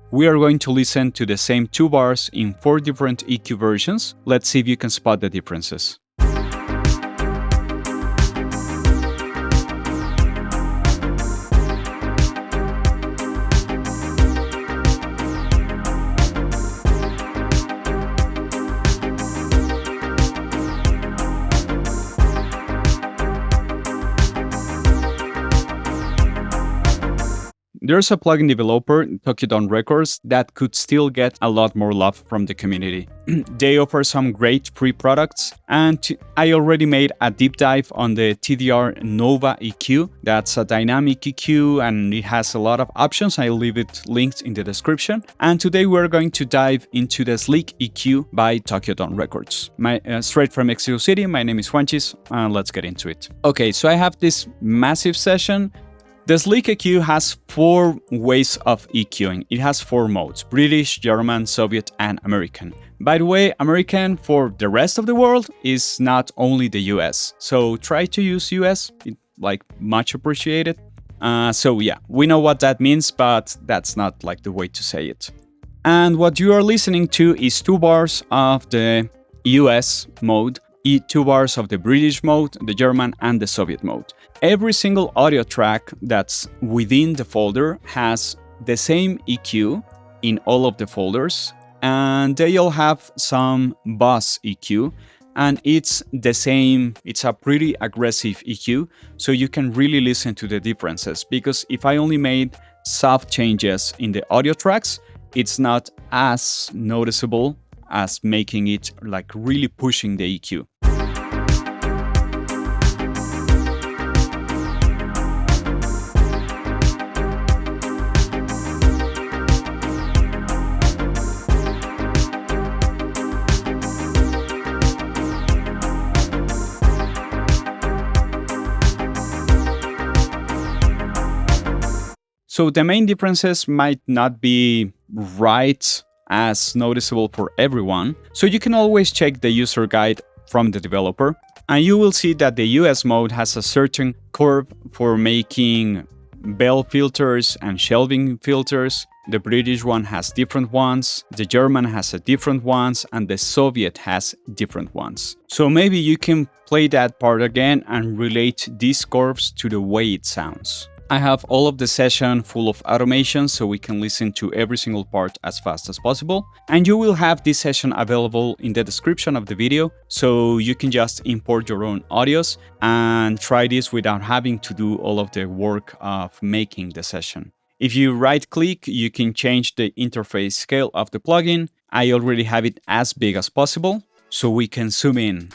We are going to listen to the same 2 bars in 4 different EQ versions. Let's see if you can spot the differences. There's a plugin developer, Tokyo Records, that could still get a lot more love from the community. They offer some great free products, and I already made a deep dive on the TDR Nova EQ. That's a dynamic EQ and it has a lot of options. I'll leave it linked in the description. And today we're going to dive into the SlickEQ by Tokyo Records. Straight from Mexico City, my name is Juanchis, and let's get into it. Okay, so I have this massive session. The SlickEQ has 4 ways of EQing. It has 4 modes: British, German, Soviet, and American. By the way, American for the rest of the world is not only the US. So try to use US, much appreciated. So yeah, we know what that means, but that's not the way to say it. And what you are listening to is 2 bars of the US mode, 2 bars of the British mode, the German, and the Soviet mode. Every single audio track that's within the folder has the same EQ in all of the folders, and they all have some bass EQ, and it's the same. It's a pretty aggressive EQ, so you can really listen to the differences, because if I only made soft changes in the audio tracks, it's not as noticeable as making it really pushing the EQ. So the main differences might not be right as noticeable for everyone, so you can always check the user guide from the developer, and you will see that the US mode has a certain curve for making bell filters and shelving filters. The British one has different ones, the German has a different ones, and the Soviet has different ones. So maybe you can play that part again and relate these curves to the way it sounds. I have all of the session full of automation, so we can listen to every single part as fast as possible. And you will have this session available in the description of the video, so you can just import your own audios and try this without having to do all of the work of making the session. If you right-click, you can change the interface scale of the plugin. I already have it as big as possible, so we can zoom in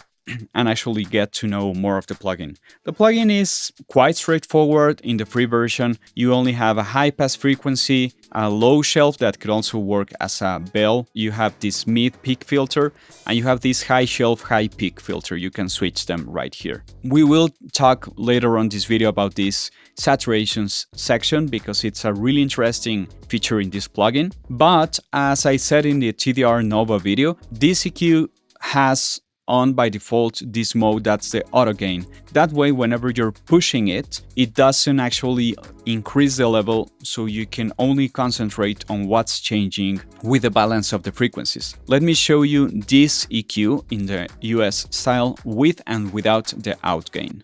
and actually get to know more of the plugin. The plugin is quite straightforward. In the free version, you only have a high pass frequency, a low shelf that could also work as a bell. You have this mid peak filter, and you have this high shelf, high peak filter. You can switch them right here. We will talk later on this video about this saturations section, because it's a really interesting feature in this plugin. But as I said in the TDR Nova video, this EQ has on by default this mode that's the auto gain. That way, whenever you're pushing it, it doesn't actually increase the level, so you can only concentrate on what's changing with the balance of the frequencies. Let me show you this EQ in the US style with and without the out gain.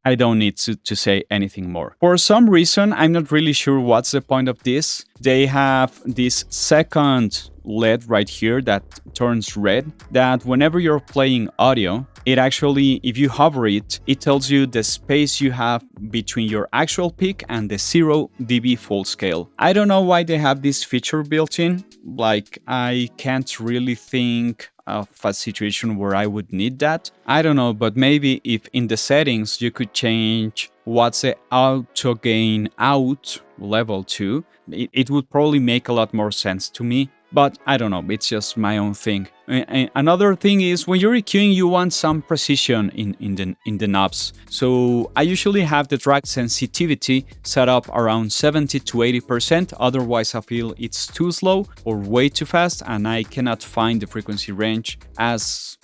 I don't need to say anything more. For some reason, I'm not really sure what's the point of this. They have this second LED right here that turns red, that whenever you're playing audio, it actually, if you hover it, it tells you the space you have between your actual peak and the 0 dB full scale. I don't know why they have this feature built in. I can't really think of a situation where I would need that. I don't know, but maybe if in the settings you could change what's the auto gain out level to, it would probably make a lot more sense to me. But I don't know, it's just my own thing. Another thing is when you're EQing, you want some precision in the knobs. So I usually have the drag sensitivity set up around 70 to 80%. Otherwise, I feel it's too slow or way too fast, and I cannot find the frequency range as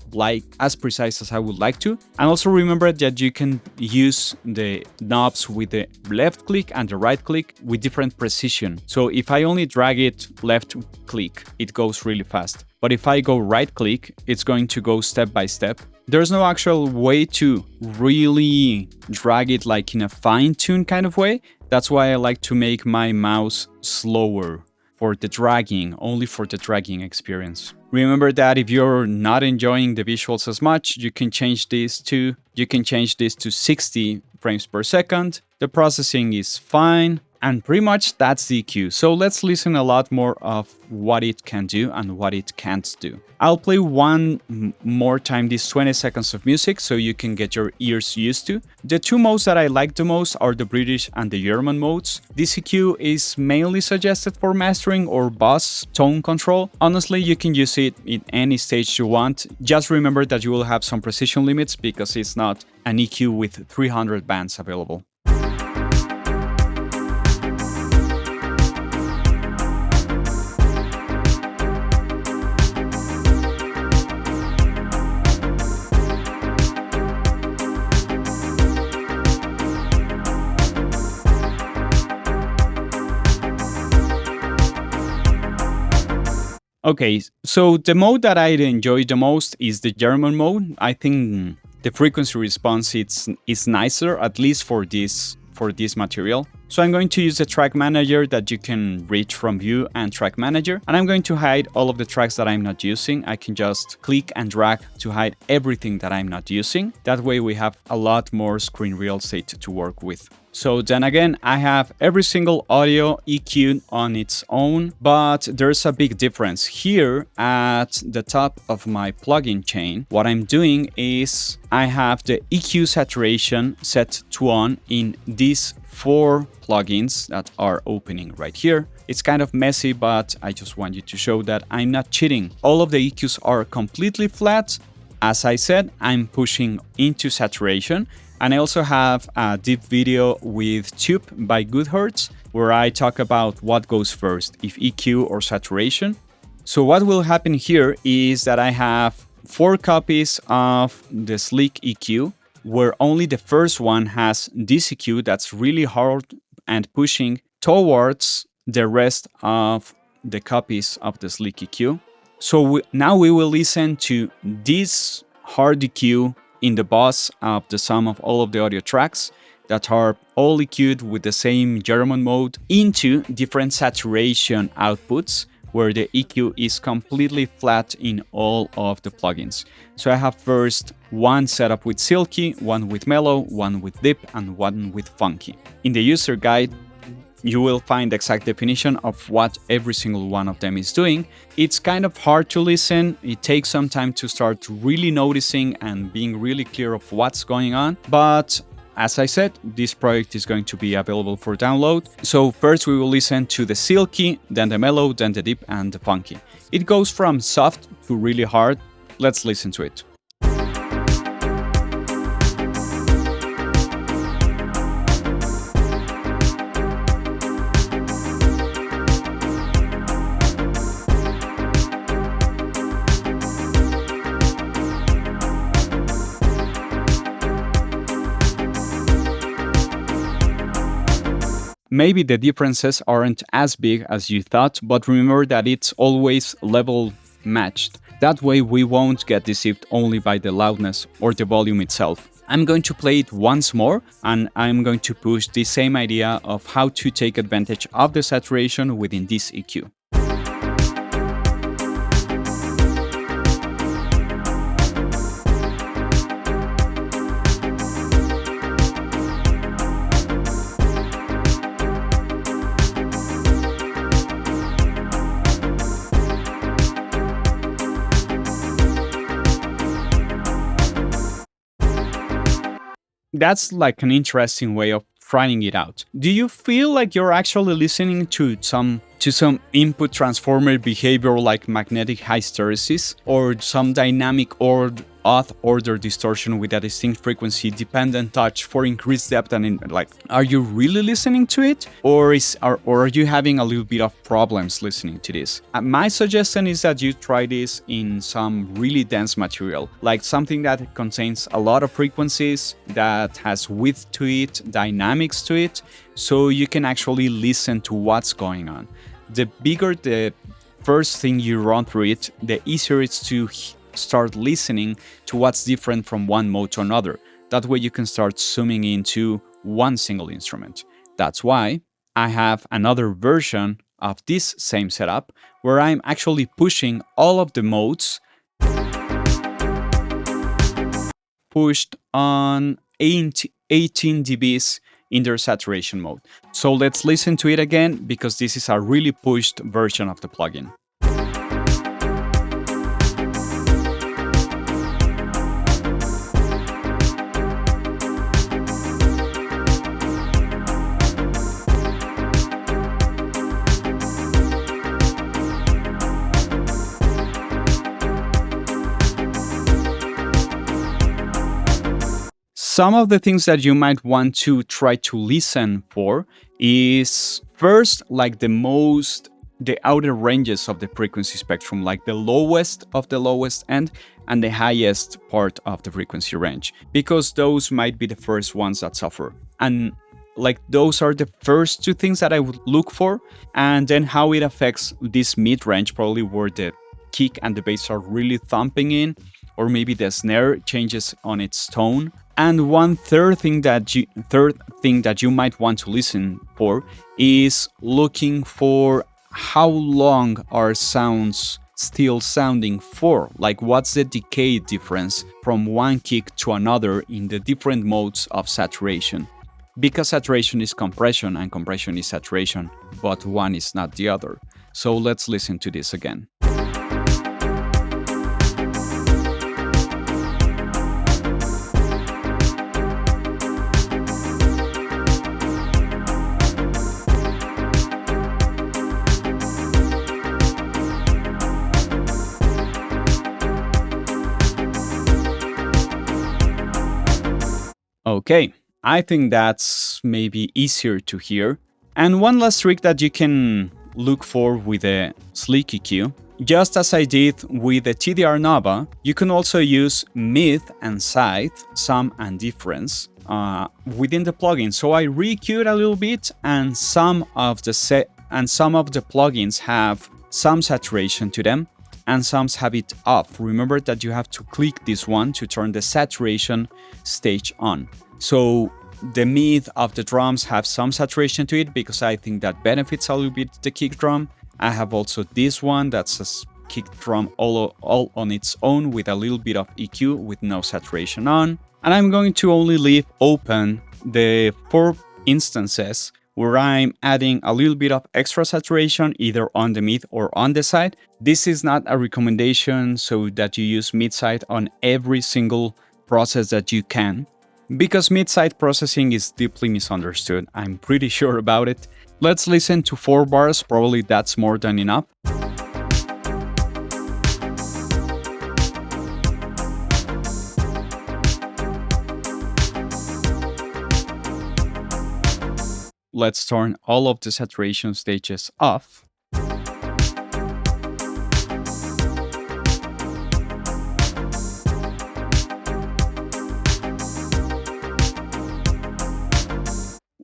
precise as I would like to. And also remember that you can use the knobs with the left click and the right click with different precision. So if I only drag it left click, it goes really fast. But if I go right click, it's going to go step by step. There's no actual way to really drag it like in a fine-tuned kind of way. That's why I like to make my mouse slower for the dragging, only for the dragging experience. Remember that if you're not enjoying the visuals as much, you can change this to 60 frames per second. The processing is fine. And pretty much that's the EQ. So let's listen a lot more of what it can do and what it can't do. I'll play one more time these 20 seconds of music so you can get your ears used to. The two modes that I like the most are the British and the German modes. This EQ is mainly suggested for mastering or bass tone control. Honestly, you can use it in any stage you want. Just remember that you will have some precision limits because it's not an EQ with 300 bands available. Okay, so the mode that I enjoy the most is the German mode. I think the frequency response is nicer, at least for this material. So I'm going to use the track manager that you can reach from view and track manager. And I'm going to hide all of the tracks that I'm not using. I can just click and drag to hide everything that I'm not using. That way we have a lot more screen real estate to work with. So then again, I have every single audio EQ'd on its own, but there's a big difference. Here at the top of my plugin chain, what I'm doing is I have the EQ saturation set to on in these 4 plugins that are opening right here. It's kind of messy, but I just want you to show that I'm not cheating. All of the EQs are completely flat. As I said, I'm pushing into saturation. And I also have a deep video with Tupe by Goodhertz, where I talk about what goes first, if EQ or saturation. So what will happen here is that I have 4 copies of the SlickEQ, where only the first one has this EQ that's really hard and pushing towards the rest of the copies of the SlickEQ. So now we will listen to this hard EQ in the bus of the sum of all of the audio tracks that are all EQ'd with the same German mode into different saturation outputs where the EQ is completely flat in all of the plugins. So I have first one setup with silky, one with mellow, one with deep, and one with funky. In the user guide, you will find the exact definition of what every single one of them is doing. It's kind of hard to listen. It takes some time to start really noticing and being really clear of what's going on. But as I said, this project is going to be available for download. So first we will listen to the silky, then the mellow, then the deep, and the funky. It goes from soft to really hard. Let's listen to it. Maybe the differences aren't as big as you thought, but remember that it's always level matched. That way we won't get deceived only by the loudness or the volume itself. I'm going to play it once more, and I'm going to push the same idea of how to take advantage of the saturation within this EQ. That's like an interesting way of trying it out. Do you feel like you're actually listening to some input transformer behavior like magnetic hysteresis, or some dynamic or odd order distortion with a distinct frequency dependent touch for increased depth are you really listening to it, or are you having a little bit of problems listening to this? My suggestion is that you try this in some really dense material, like something that contains a lot of frequencies, that has width to it, dynamics to it, so you can actually listen to what's going on. The bigger the first thing you run through it, the easier it's to start listening to what's different from one mode to another. That way you can start zooming into one single instrument. That's why I have another version of this same setup where I'm actually pushing all of the modes pushed on 18 dBs in their saturation mode. So let's listen to it again, because this is a really pushed version of the plugin. Some of the things that you might want to try to listen for is first, like the outer ranges of the frequency spectrum, like the lowest of the lowest end and the highest part of the frequency range, because those might be the first ones that suffer. And like those are the first two things that I would look for, and then how it affects this mid-range, probably where the kick and the bass are really thumping in, or maybe the snare changes on its tone. And one third thing that you might want to listen for is looking for how long are sounds still sounding for, like what's the decay difference from one kick to another in the different modes of saturation. Because saturation is compression and compression is saturation, but one is not the other. So let's listen to this again. Okay, I think that's maybe easier to hear. And one last trick that you can look for with the SlickEQ, just as I did with the TDR Nova, you can also use mid and side, sum and difference within the plugin. So I re-EQ'd a little bit, and some of the plugins have some saturation to them, and some have it off. Remember that you have to click this one to turn the saturation stage on. So the mid of the drums have some saturation to it, because I think that benefits a little bit the kick drum. I have also this one that's a kick drum all on its own with a little bit of EQ with no saturation on. And I'm going to only leave open the 4 instances where I'm adding a little bit of extra saturation either on the mid or on the side. This is not a recommendation so that you use mid-side on every single process that you can, because mid-side processing is deeply misunderstood. I'm pretty sure about it. Let's listen to 4 bars, probably that's more than enough. Let's turn all of the saturation stages off.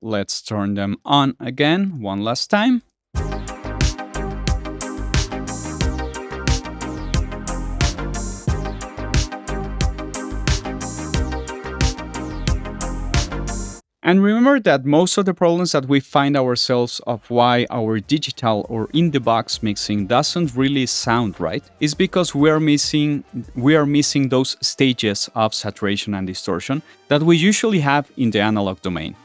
Let's turn them on again one last time. And remember that most of the problems that we find ourselves of why our digital or in-the-box mixing doesn't really sound right is because we are missing those stages of saturation and distortion that we usually have in the analog domain.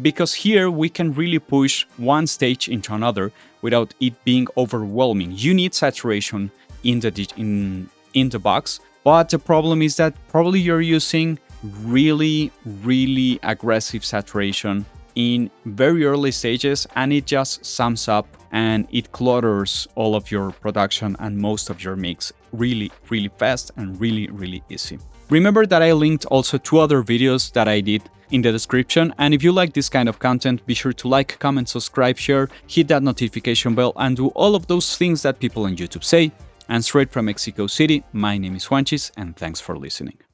Because here we can really push one stage into another without it being overwhelming. You need saturation in the box, but the problem is that probably you're using really aggressive saturation in very early stages, and it just sums up and it clutters all of your production and most of your mix really, really fast and really, really easy. Remember that I linked also 2 other videos that I did in the description, and if you like this kind of content, be sure to like, comment, subscribe, share, hit that notification bell, and do all of those things that people on YouTube say. And straight from Mexico City, my name is Juanchis, and thanks for listening.